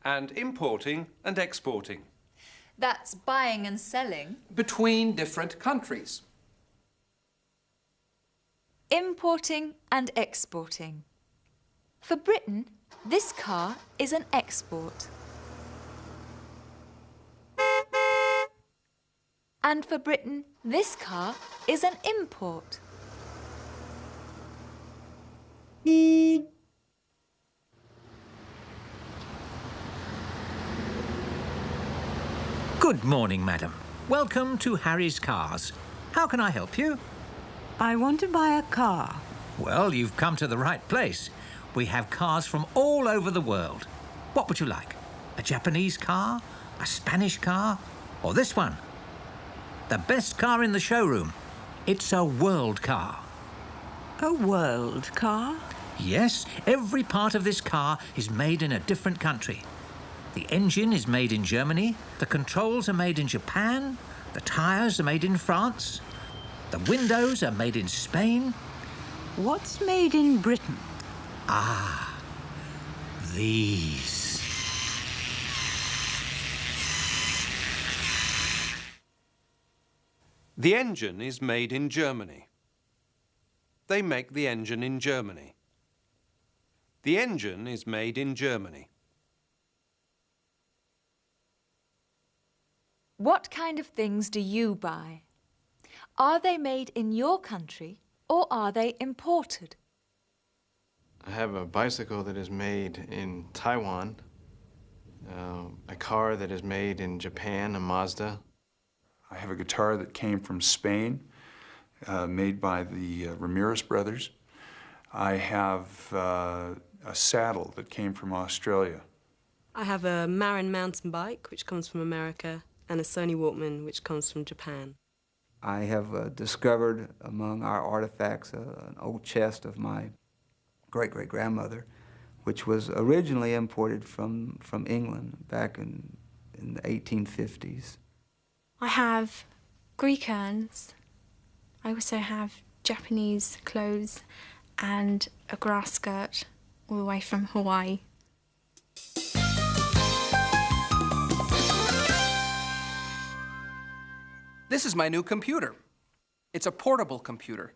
and importing and exporting. That's buying and selling. Between different countries. Importing and exporting. For Britain, this car is an export. And for Britain, this car is an import. Good morning, madam. Welcome to Harry's Cars. How can I help you? I want to buy a car. Well, you've come to the right place. We have cars from all over the world. What would you like? A Japanese car? A Spanish car? Or this one? The best car in the showroom. It's a world car. A world car? Yes, every part of this car is made in a different country. The engine is made in Germany, the controls are made in Japan, the tyres are made in France, the windows are made in Spain. What's made in Britain? Ah, these. The engine is made in Germany. They make the engine in Germany. The engine is made in Germany. What kind of things do you buy? Are they made in your country or are they imported? I have a bicycle that is made in Taiwan, a car that is made in Japan, a Mazda. I have a guitar that came from Spain, made by the Ramirez brothers. I have a saddle that came from Australia. I have a Marin mountain bike, which comes from America, and a Sony Walkman, which comes from Japan. I have discovered among our artifacts an old chest of my great-great-grandmother, which was originally imported from England back in the 1850s. I have Greek urns. I also have Japanese clothes and a grass skirt all the way from Hawaii. This is my new computer. It's a portable computer.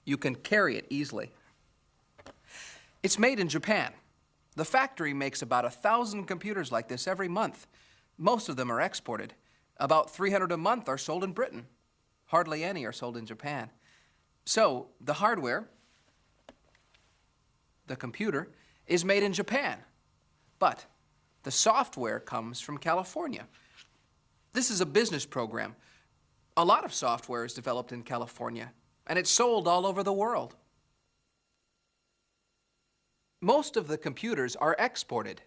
You can carry it easily. It's made in Japan. The factory makes about 1,000 computers like this every month. Most of them are exported. About 300 a month are sold in Britain. Hardly any are sold in Japan. So, the hardware, the computer, is made in Japan. But the software comes from California. This is a business program. A lot of software is developed in California, and it's sold all over the world. Most of the computers are exported.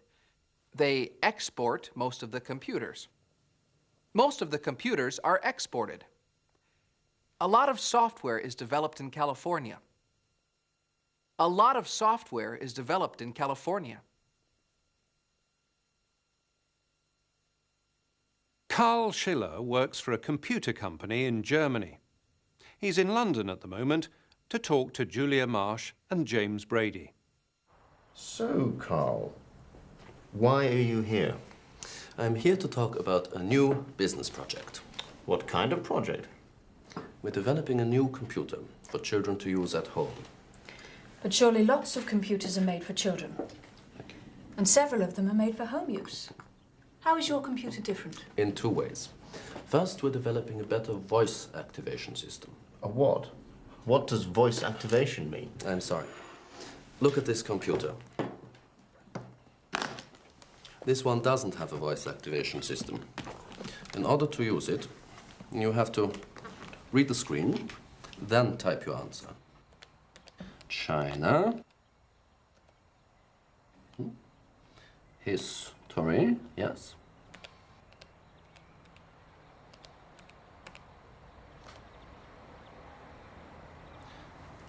They export most of the computers. Most of the computers are exported. A lot of software is developed in California. A lot of software is developed in California. Carl Schiller works for a computer company in Germany. He's in London at the moment to talk to Julia Marsh and James Brady. So, Carl, why are you here? I'm here to talk about a new business project. What kind of project? We're developing a new computer for children to use at home. But surely lots of computers are made for children. And several of them are made for home use. How is your computer different? In two ways. First, we're developing a better voice activation system. A what? What does voice activation mean? I'm sorry. Look at this computer. This one doesn't have a voice activation system. In order to use it, you have to read the screen, then type your answer. China. History, yes.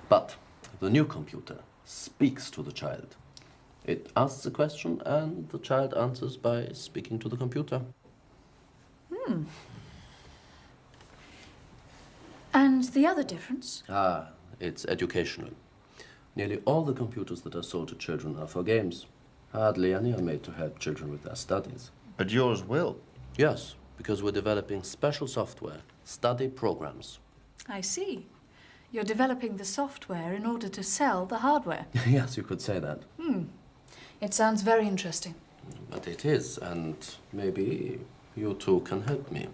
But the new computer speaks to the child. It asks a question and the child answers by speaking to the computer. And the other difference? It's educational. Nearly all the computers that are sold to children are for games. Hardly any are made to help children with their studies. But yours will? Yes, because we're developing special software, study programs. I see. You're developing the software in order to sell the hardware. Yes, you could say that. It sounds very interesting. But it is, and maybe you two can help me.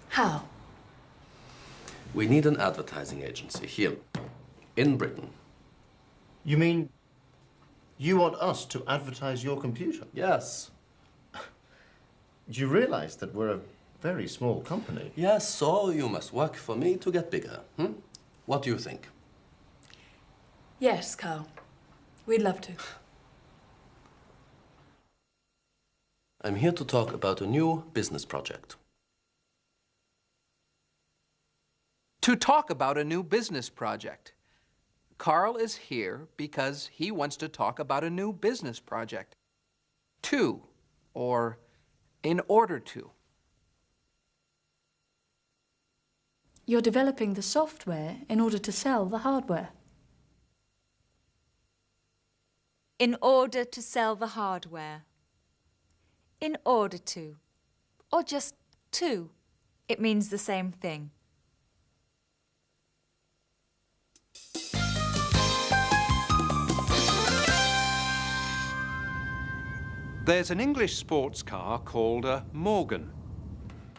How? We need an advertising agency here, in Britain. You mean you want us to advertise your computer? Yes. Do you realize that we're a very small company? Yes, so you must work for me to get bigger. What do you think? Yes, Carl. We'd love to. I'm here to talk about a new business project. to talk about a new business project. Carl is here because he wants to talk about a new business project. To, or in order to. You're developing the software in order to sell the hardware. In order to sell the hardware. In order to. Or just to. It means the same thing. There's an English sports car called a Morgan.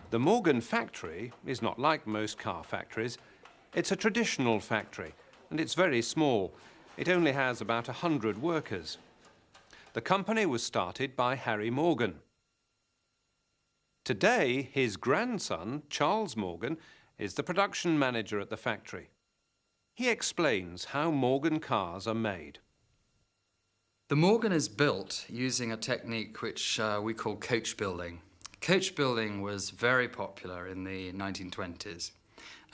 The Morgan factory is not like most car factories. It's a traditional factory, and it's very small. It only has about 100 workers. The company was started by Harry Morgan. Today, his grandson, Charles Morgan, is the production manager at the factory. He explains how Morgan cars are made. The Morgan is built using a technique which we call coach building. Coach building was very popular in the 1920s.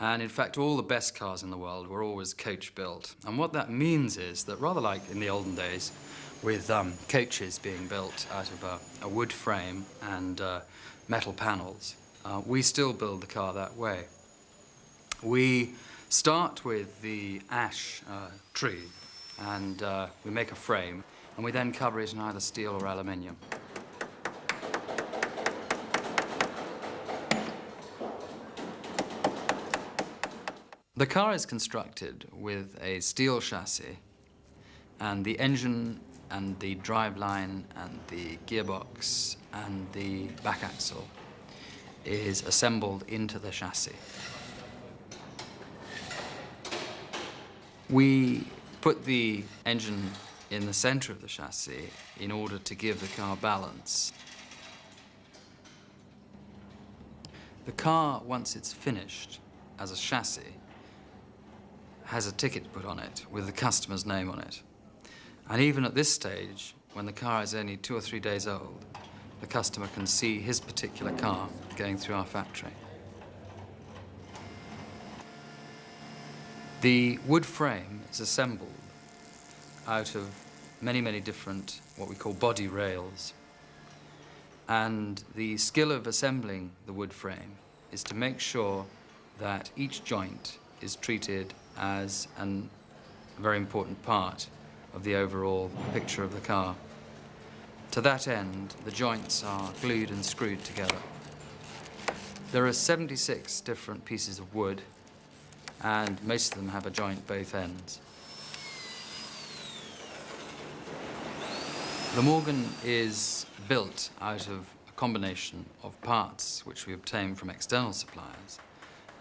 And in fact, all the best cars in the world were always coach built. And what that means is that rather like in the olden days, with coaches being built out of a wood frame and metal panels, we still build the car that way. We start with the ash tree and we make a frame, and we then cover it in either steel or aluminium. The car is constructed with a steel chassis, and the engine and the driveline and the gearbox and the back axle is assembled into the chassis. We put the engine in the center of the chassis in order to give the car balance. The car, once it's finished as a chassis, has a ticket put on it with the customer's name on it. And even at this stage, when the car is only 2 or 3 days old, the customer can see his particular car going through our factory. The wood frame is assembled out of many, many different, what we call body rails. And the skill of assembling the wood frame is to make sure that each joint is treated as a very important part of the overall picture of the car. To that end, the joints are glued and screwed together. There are 76 different pieces of wood, and most of them have a joint both ends. The Morgan is built out of a combination of parts which we obtain from external suppliers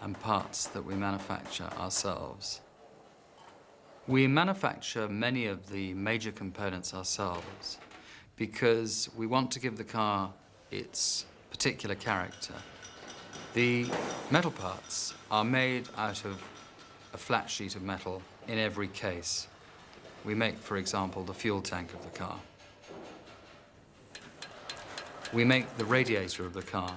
and parts that we manufacture ourselves. We manufacture many of the major components ourselves because we want to give the car its particular character. The metal parts are made out of a flat sheet of metal in every case. We make, for example, the fuel tank of the car. We make the radiator of the car.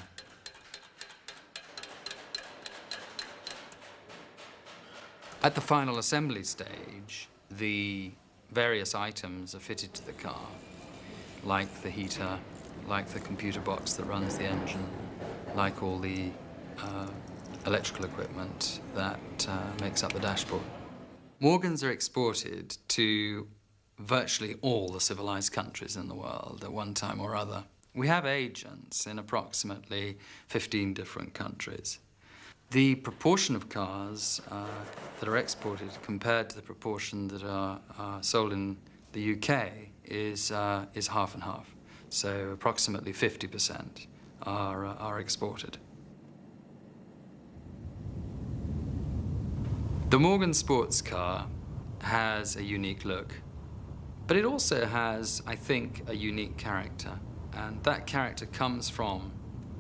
At the final assembly stage, the various items are fitted to the car, like the heater, like the computer box that runs the engine, like all the electrical equipment that makes up the dashboard. Morgans are exported to virtually all the civilized countries in the world at one time or other. We have agents in approximately 15 different countries. The proportion of cars that are exported compared to the proportion that are sold in the UK is half and half. So approximately 50% are exported. The Morgan sports car has a unique look, but it also has, I think, a unique character. And that character comes from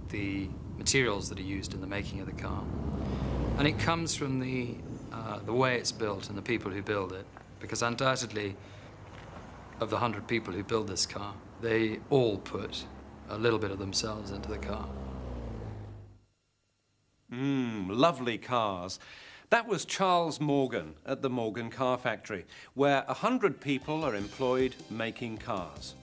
the materials that are used in the making of the car. And it comes from the way it's built and the people who build it. Because undoubtedly, of the 100 people who build this car, they all put a little bit of themselves into the car. Lovely cars. That was Charles Morgan at the Morgan Car Factory, where 100 people are employed making cars.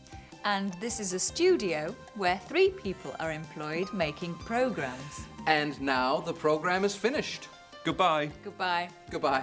And this is a studio where 3 people are employed making programs. And now the program is finished. Goodbye. Goodbye. Goodbye.